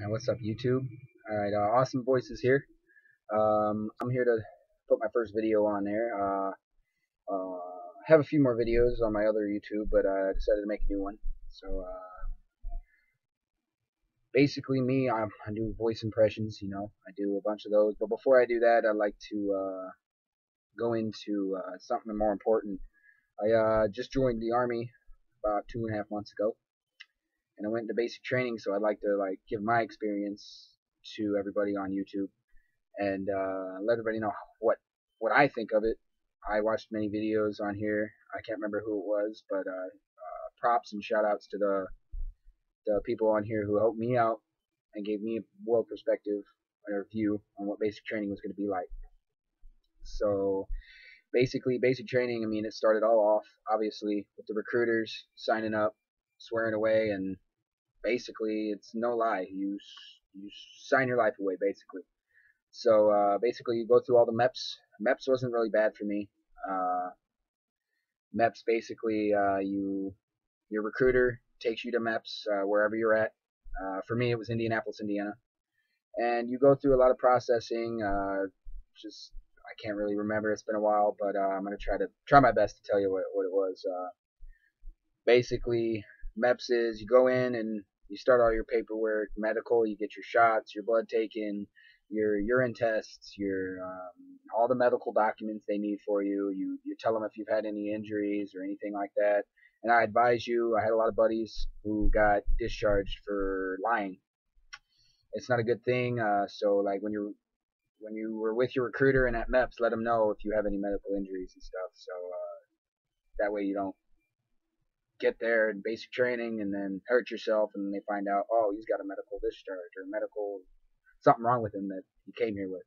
And what's up, YouTube? Alright, Awesome Voices here. I'm here to put my first video on there. I have a few more videos on my other YouTube, but I decided to make a new one. So, basically, I do voice impressions, I do a bunch of those. But before I do that, I'd like to go into something more important. I just joined the Army about 2.5 months ago, and I went into basic training, so I'd like to give my experience to everybody on YouTube and let everybody know what I think of it. I watched many videos on here. I can't remember who it was, but props and shout outs to the people on here who helped me out and gave me a world perspective or view on what basic training was going to be like. So basically, basic training, I mean, it started all off obviously with the recruiters signing up, swearing away, and basically it's no lie. You sign your life away basically. So basically, you go through all the MEPS. MEPS wasn't really bad for me. Uh, MEPS basically, your recruiter takes you to MEPS wherever you're at. For me, it was Indianapolis, Indiana, and you go through a lot of processing. Just I can't really remember. It's been a while, but I'm gonna try my best to tell you what it was. Basically, MEPS is you go in and you start all your paperwork, medical. You get your shots, your blood taken, your urine tests, your all the medical documents they need for you. You tell them if you've had any injuries or anything like that. And I advise you. I had a lot of buddies who got discharged for lying. It's not a good thing. So like when you were with your recruiter and at MEPS, let them know if you have any medical injuries and stuff. So that way you don't get there in basic training and then hurt yourself, and they find out, oh, he's got a medical discharge or medical something wrong with him that he came here with.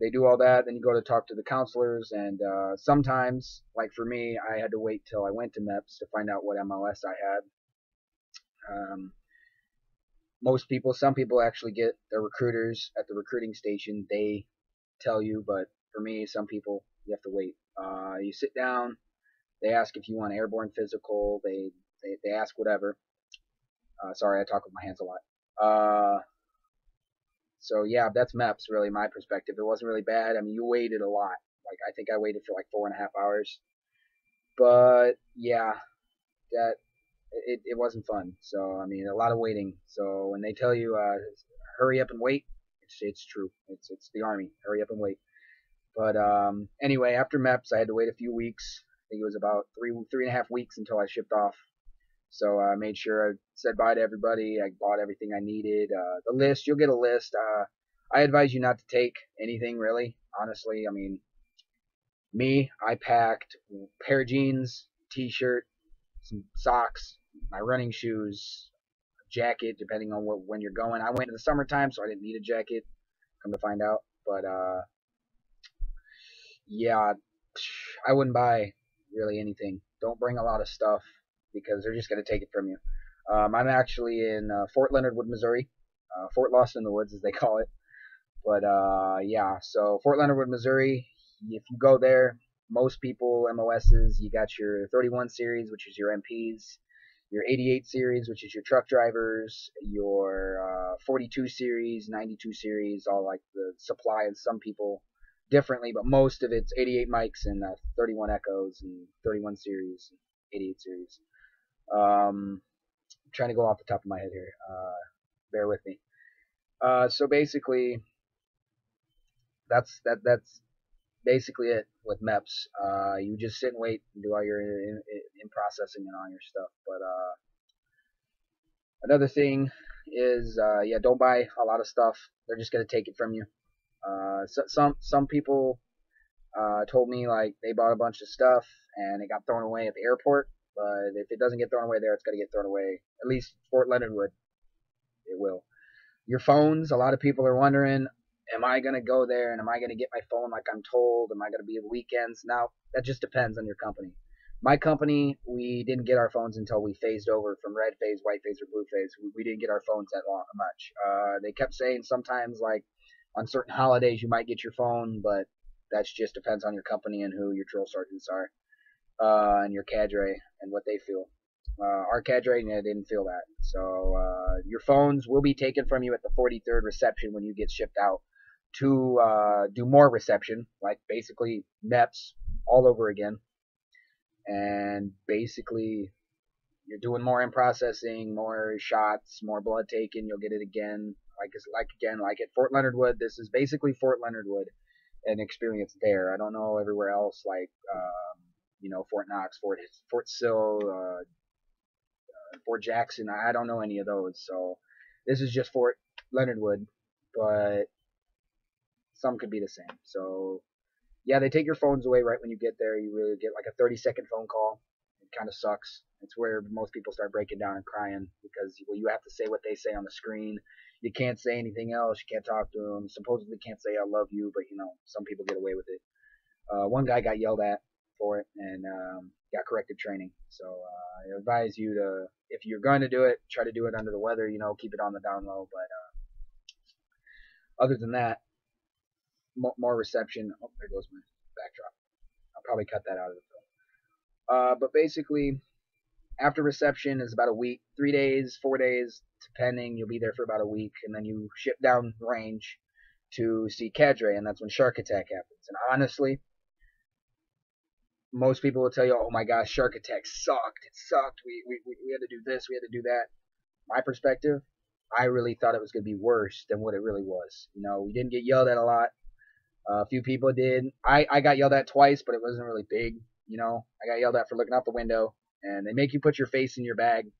They do all that, then you go to talk to the counselors, and sometimes, like for me, I had to wait till I went to MEPS to find out what MOS I had. Some people actually get their recruiters at the recruiting station. They tell you, but for me, some people, you have to wait. You sit down, they ask if you want airborne physical, they ask whatever. Sorry, I talk with my hands a lot. So yeah, that's MEPS really my perspective. It wasn't really bad. I mean, you waited a lot. Like I think I waited for like 4.5 hours. But yeah, that it wasn't fun. So I mean, a lot of waiting. So when they tell you hurry up and wait, it's true. It's the Army. Hurry up and wait. But anyway, after MEPS, I had to wait a few weeks. I think it was about 3.5 weeks until I shipped off. So I made sure I said bye to everybody. I bought everything I needed. The list, you'll get a list. I advise you not to take anything really, honestly. I mean, I packed a pair of jeans, t-shirt, some socks, my running shoes, a jacket, depending on when you're going. I went in the summertime, so I didn't need a jacket. Come to find out, but yeah, I wouldn't buy really anything. Don't bring a lot of stuff because they're just gonna take it from you. I'm actually in Fort Leonard Wood, Missouri, Fort Lost in the Woods as they call it. But yeah, so Fort Leonard Wood, Missouri. If you go there, most people MOSs, you got your 31 series, which is your MPs, your 88 series, which is your truck drivers, your 42 series, 92 series, all like the supply, and some people differently, but most of it's 88 mics and 31 echoes and 31 series, 88 series. I'm trying to go off the top of my head here. Bear with me. So basically, that's basically it with MEPS. You just sit and wait and do all your in processing and all your stuff. But another thing is, yeah, don't buy a lot of stuff. They're just gonna take it from you. Some people told me like they bought a bunch of stuff and it got thrown away at the airport. But if it doesn't get thrown away there, it's gonna get thrown away. At least Fort Leonard Wood, it will. Your phones. A lot of people are wondering, am I going to go there and am I going to get my phone like I'm told? Am I going to be at weekends? Now, that just depends on your company. My company, we didn't get our phones until we phased over from red phase, white phase, or blue phase. We didn't get our phones that much. They kept saying sometimes, like, on certain holidays, you might get your phone, but that just depends on your company and who your drill sergeants are, and your cadre and what they feel. Our cadre didn't feel that. So your phones will be taken from you at the 43rd reception when you get shipped out to do more reception, like basically MEPS all over again. And basically, you're doing more in processing, more shots, more blood taken. You'll get it again, like at Fort Leonard Wood. This is basically Fort Leonard Wood, an experience there. I don't know everywhere else, like Fort Knox, Fort Sill, Fort Jackson. I don't know any of those. So this is just Fort Leonard Wood, but some could be the same. So yeah, they take your phones away right when you get there. You really get like a 30-second phone call. It kind of sucks. It's where most people start breaking down and crying because you have to say what they say on the screen. You can't say anything else. You can't talk to them. Supposedly can't say I love you, but some people get away with it. One guy got yelled at for it and got corrective training. So I advise you to, if you're going to do it, try to do it under the weather. Keep it on the down low. But other than that, more reception. Oh, there goes my backdrop. I'll probably cut that out of the film. But basically, after reception is about a week, 3 days, 4 days, depending. You'll be there for about a week, and then you ship down range to see cadre, and that's when Shark Attack happens. And honestly, most people will tell you, "Oh my gosh, Shark Attack sucked. It sucked. We had to do this. We had to do that." My perspective, I really thought it was going to be worse than what it really was. We didn't get yelled at a lot. A few people did. I got yelled at twice, but it wasn't really big. I got yelled at for looking out the window, and they make you put your face in your bag,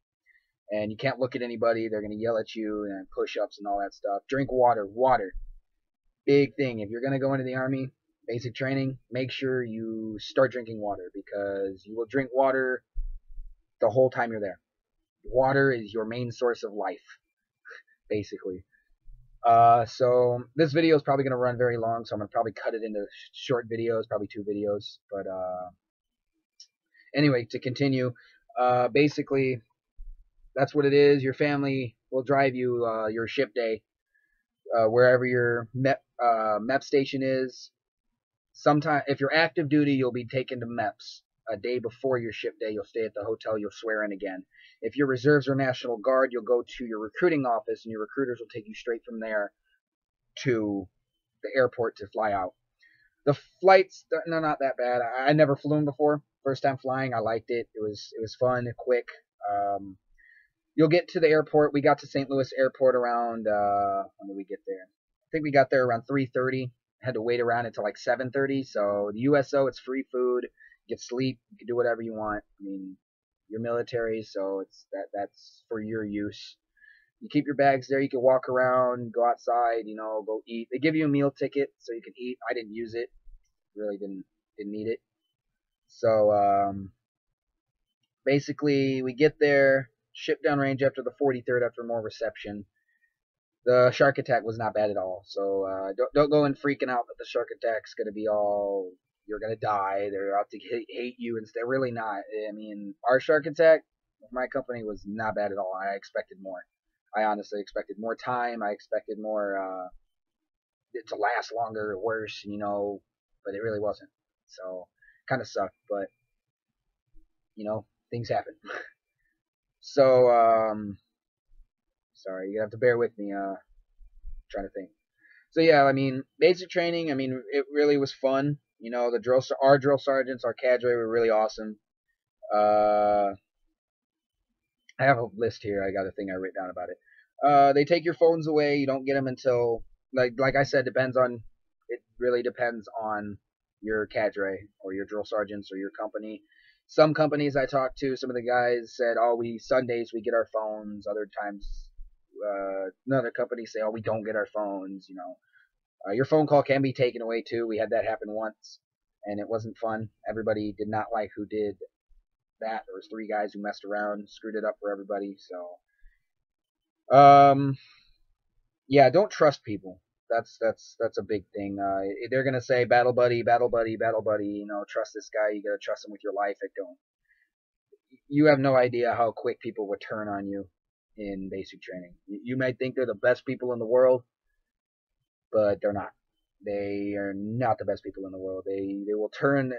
and you can't look at anybody. They're going to yell at you and push-ups and all that stuff. Drink water. Water. Big thing. If you're going to go into the Army, basic training, make sure you start drinking water because you will drink water the whole time you're there. Water is your main source of life, basically. So this video is probably going to run very long, so I'm going to probably cut it into short videos, probably 2 videos. But anyway, to continue, basically, that's what it is. Your family will drive you your ship day, wherever your MEP station is. Sometime, if you're active duty, you'll be taken to MEPS. A day before your ship day, you'll stay at the hotel, you'll swear in again. If you're reserves or National Guard, you'll go to your recruiting office, and your recruiters will take you straight from there to the airport to fly out. The flights, they're not that bad. I never flown before. First time flying, I liked it. It was fun, quick. You'll get to the airport. We got to St. Louis Airport around, when did we get there? I think we got there around 3:30. Had to wait around until like 7:30. So the USO, it's free food. You can sleep. You can do whatever you want. I mean, you're military, so that's for your use. You keep your bags there. You can walk around, go outside, go eat. They give you a meal ticket so you can eat. I didn't use it. Really didn't need it. So basically, we get there, ship down range after the 43rd after more reception. The Shark Attack was not bad at all. So don't go in freaking out that the Shark Attack's going to be all, you're going to die. They're out to hate you. And they're really not. I mean, our Shark Attack, my company, was not bad at all. I expected more. I honestly expected more time. I expected more it to last longer or worse, but it really wasn't. So kind of sucked, but things happen. So sorry, you have to bear with me. Trying to think. So yeah, I mean, basic training. I mean, it really was fun. Our drill sergeants, our cadre were really awesome. I have a list here. I got a thing I wrote down about it. They take your phones away. You don't get them until, like I said, it really depends on your cadre or your drill sergeants or your company. Some companies I talked to, some of the guys said, "Oh, Sundays we get our phones." Other times, another company say, "Oh, we don't get our phones." Your phone call can be taken away too. We had that happen once, and it wasn't fun. Everybody did not like who did that. There was 3 guys who messed around, screwed it up for everybody. So, yeah, don't trust people. That's a big thing. They're gonna say battle buddy, battle buddy, battle buddy. Trust this guy. You gotta trust him with your life. Don't. You have no idea how quick people will turn on you in basic training. You might think they're the best people in the world, but they're not. They are not the best people in the world. They will turn.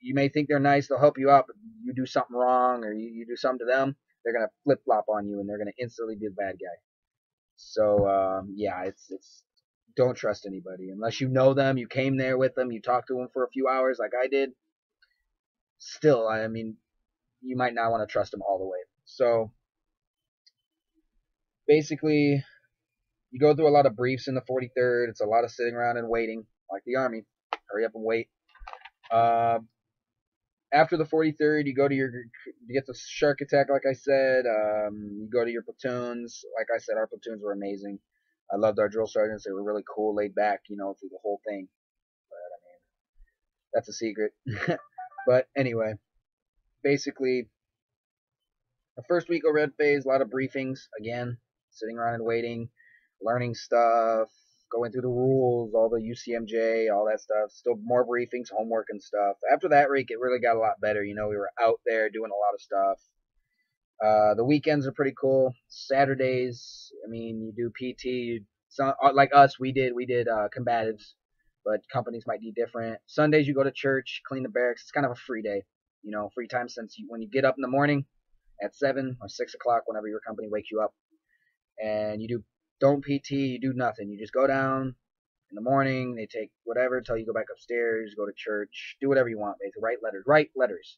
you may think they're nice, they'll help you out, but you do something wrong or you do something to them, they're gonna flip flop on you and they're gonna instantly be the bad guy. So yeah, it's don't trust anybody unless you know them, you came there with them, you talked to them for a few hours like I did. Still, I mean, you might not want to trust them all the way. So basically, you go through a lot of briefs in the 43rd. It's a lot of sitting around and waiting, like the Army. Hurry up and wait. After the 43rd, you go to you get the shark attack, like I said. You go to your platoons. Like I said, our platoons were amazing. I loved our drill sergeants. They were really cool, laid back, through the whole thing. But I mean, that's a secret. But anyway, basically, the first week of red phase, a lot of briefings. Again, sitting around and waiting, learning stuff, going through the rules, all the UCMJ, all that stuff. Still more briefings, homework and stuff. After that week, it really got a lot better. We were out there doing a lot of stuff. The weekends are pretty cool. Saturdays, I mean, you do PT. Like us, we did combatives, but companies might be different. Sundays, you go to church, clean the barracks. It's kind of a free day. Free time since when you get up in the morning at 7 or 6 o'clock, whenever your company wakes you up, and you don't PT, you do nothing. You just go down in the morning, they take whatever until you go back upstairs, go to church, do whatever you want, basically. Write letters.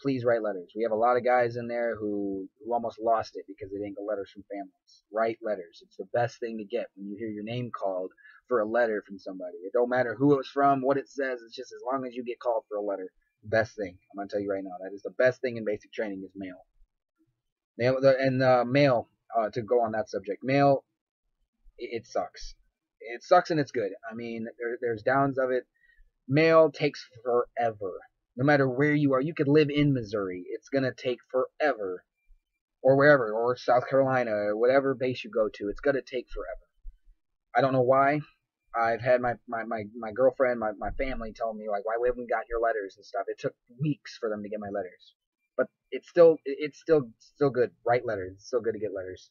Please write letters. We have a lot of guys in there who almost lost it because they didn't get letters from families. Write letters. It's the best thing to get when you hear your name called for a letter from somebody. It don't matter who it was from, what it says, it's just as long as you get called for a letter. Best thing. I'm going to tell you right now. That is the best thing in basic training is mail. Mail, to go on that subject, mail, it sucks. It sucks and it's good. I mean, there's downs of it. Mail takes forever. No matter where you are, you could live in Missouri. It's going to take forever. Or wherever, or South Carolina, or whatever base you go to. It's going to take forever. I don't know why. I've had my girlfriend, my family tell me, like, why haven't we got your letters and stuff? It took weeks for them to get my letters. But it's still good. Write letters. It's still good to get letters.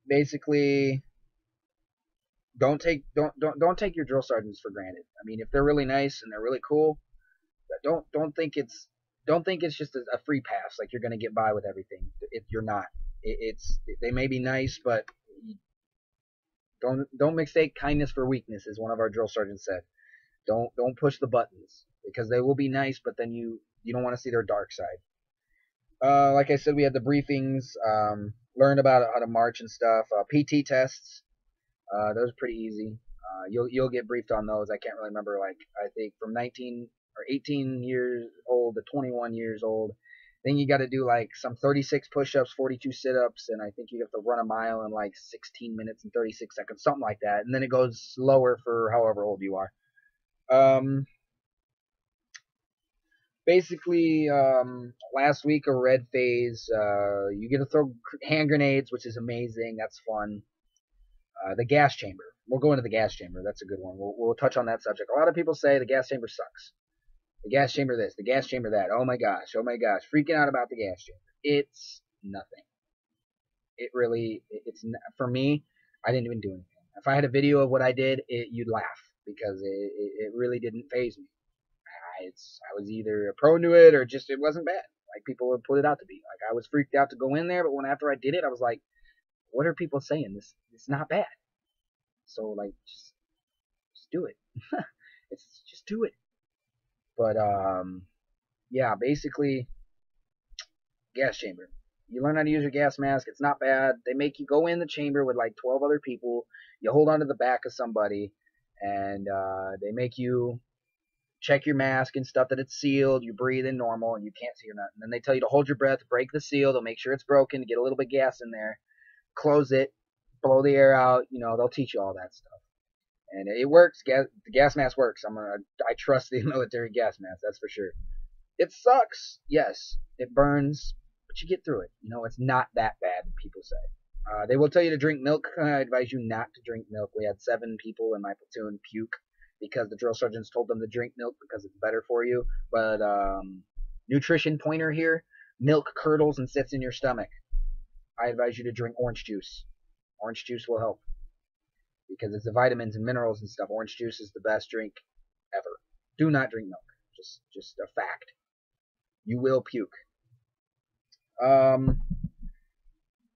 Basically, don't take your drill sergeants for granted. I mean, if they're really nice and they're really cool, don't think it's just a free pass, like you're gonna get by with everything. If you're not, they may be nice, but don't mistake kindness for weakness, as one of our drill sergeants said. Don't push the buttons, because they will be nice, but then you don't want to see their dark side. Like I said, we had the briefings, learned about how to march and stuff. PT tests, those are pretty easy. You'll get briefed on those. I can't really remember. Like, I think from 19 or 18 years old to 21 years old. Then you got to do like some 36 push-ups, 42 sit-ups, and I think you have to run a mile in like 16 minutes and 36 seconds, something like that. And then it goes slower for however old you are. Basically, last week of red phase, you get to throw hand grenades, which is amazing. That's fun. The gas chamber. We'll go into the gas chamber. That's a good one. We'll touch on that subject. A lot of people say the gas chamber sucks. The gas chamber this, the gas chamber that. Oh my gosh. Freaking out about the gas chamber. It's nothing. It's for me, I didn't even do anything. If I had a video of what I did, you'd laugh, because it really didn't faze me. I was either pro to it or just it wasn't bad, like people would put it out to be. Like, I was freaked out to go in there, but after I did it, I was like, what are people saying? It's not bad. So, like, just do it. Just do it. But yeah, basically, gas chamber. You learn how to use your gas mask. It's not bad. They make you go in the chamber with like 12 other people. You hold onto the back of somebody, and they make you check your mask and stuff, that it's sealed. You breathe in normal, and you can't see or nothing. And then they tell you to hold your breath, break the seal. They'll make sure it's broken, get a little bit of gas in there, close it, blow the air out. They'll teach you all that stuff. And it works. The gas mask works. I trust the military gas mask, that's for sure. It sucks, yes. It burns, but you get through it. It's not that bad, people say. They will tell you to drink milk. I advise you not to drink milk. We had 7 people in my platoon puke because the drill sergeants told them to drink milk because it's better for you. But nutrition pointer here: milk curdles and sits in your stomach. I advise you to drink orange juice. Orange juice will help, because it's the vitamins and minerals and stuff. Orange juice is the best drink ever. Do not drink milk. Just a fact. You will puke.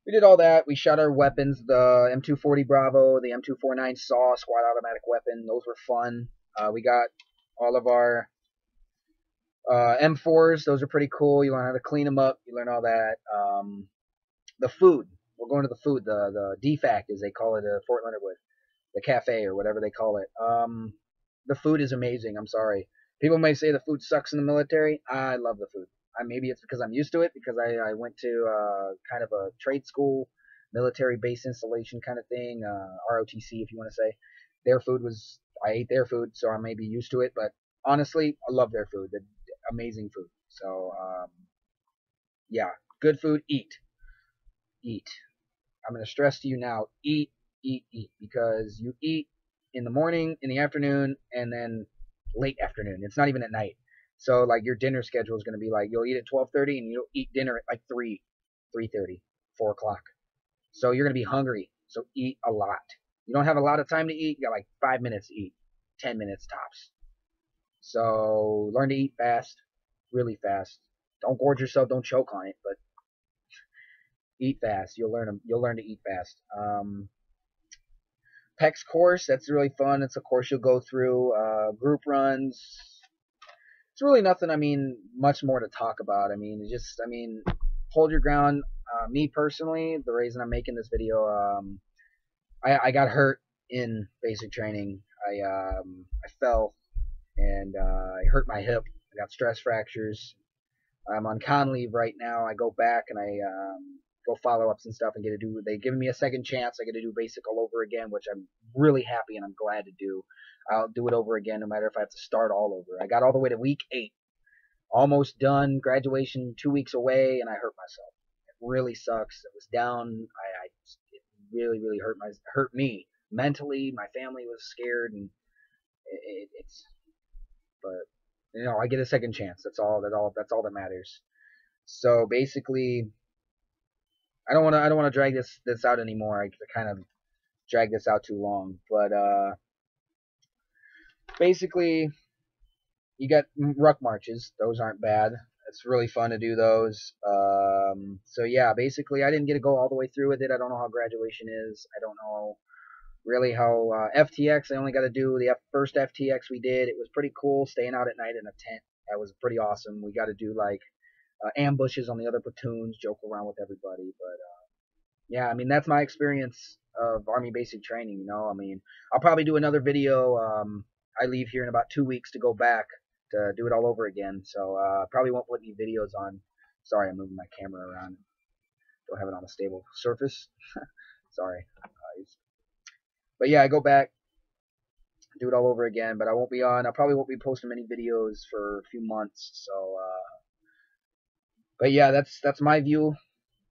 We did all that. We shot our weapons, the M240 Bravo, the M249 SAW squad automatic weapon. Those were fun. We got all of our M4s. Those are pretty cool. You learn how to clean them up. You learn all that. The food. We're going to the food. The DFAC, as they call it at Fort Leonard Wood. The cafe or whatever they call it. The food is amazing. I'm sorry. People may say the food sucks in the military. I love the food. Maybe it's because I'm used to it, because I went to kind of a trade school, military base installation kind of thing, ROTC if you want to say. Their food was, I ate their food, so I may be used to it, but honestly, I love their food. They're amazing food. So, yeah, good food, eat. Eat. I'm going to stress to you now, eat, because you eat in the morning, in the afternoon, and then late afternoon. It's not even at night. So, like, your dinner schedule is going to be like, you'll eat at 12:30 and you'll eat dinner at like 3:30, 4 o'clock. So you're going to be hungry. So eat a lot. You don't have a lot of time to eat. You got like 5 minutes to eat. 10 minutes tops. So learn to eat fast. Really fast. Don't gorge yourself. Don't choke on it. But eat fast. You'll learn to eat fast. PEX course. That's really fun. It's a course you'll go through. Group runs. It's really nothing, much more to talk about. Hold your ground. Me personally, the reason I'm making this video, I got hurt in basic training. I fell and I hurt my hip. I got stress fractures. I'm on con leave right now. I go back and I go follow-ups and stuff and get to do. They've given me a second chance. I get to do basic all over again, which I'm really happy and I'm glad to do. I'll do it over again no matter if I have to start all over. I got all the way to week 8. Almost done. Graduation 2 weeks away, and I hurt myself. It really sucks. It was down. It really, really hurt me mentally. My family was scared, and but I get a second chance. That's all that matters. So basically, I don't want to drag this out anymore. I kind of dragged this out too long, but basically, you got ruck marches. Those aren't bad. It's really fun to do those. So yeah, basically, I didn't get to go all the way through with it. I don't know how graduation is. I don't know really how FTX. I only got to do the first FTX we did. It was pretty cool, staying out at night in a tent. That was pretty awesome. We got to do like ambushes on the other platoons, joke around with everybody. But yeah, that's my experience of Army basic training. I'll probably do another video. I leave here in about 2 weeks to go back to do it all over again. So probably won't put any videos on. Sorry, I'm moving my camera around. Don't have it on a stable surface. Sorry. But yeah, I go back, do it all over again. But I probably won't be posting many videos for a few months. So, but yeah, that's my view.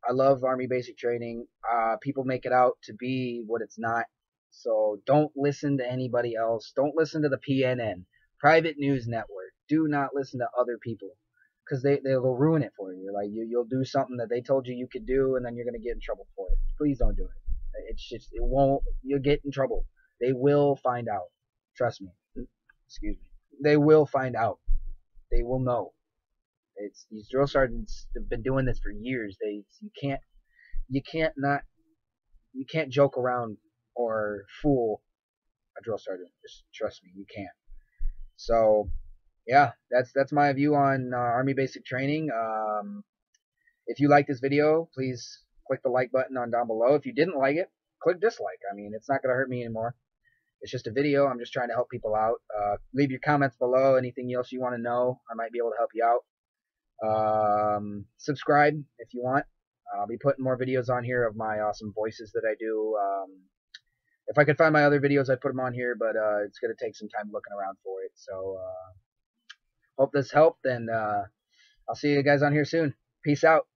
I love Army basic training. People make it out to be what it's not. So don't listen to anybody else. Don't listen to the PNN, Private News Network. Do not listen to other people, because they'll ruin it for you. Like you'll do something that they told you could do, and then you're gonna get in trouble for it. Please don't do it. It won't. You'll get in trouble. They will find out. Trust me. Excuse me. They will find out. They will know. These drill sergeants have been doing this for years. You can't joke around or fool a drill sergeant. Just trust me, you can't. So yeah, that's my view on Army basic training. If you like this video, please click the like button on down below. If you didn't like it, click dislike. It's not going to hurt me anymore. It's just a video. I'm just trying to help people out. Leave your comments below. Anything else you want to know, I might be able to help you out. Subscribe if you want. I'll be putting more videos on here of my awesome voices that I do. If I could find my other videos, I'd put them on here, but it's going to take some time looking around for it. So hope this helped, and I'll see you guys on here soon. Peace out.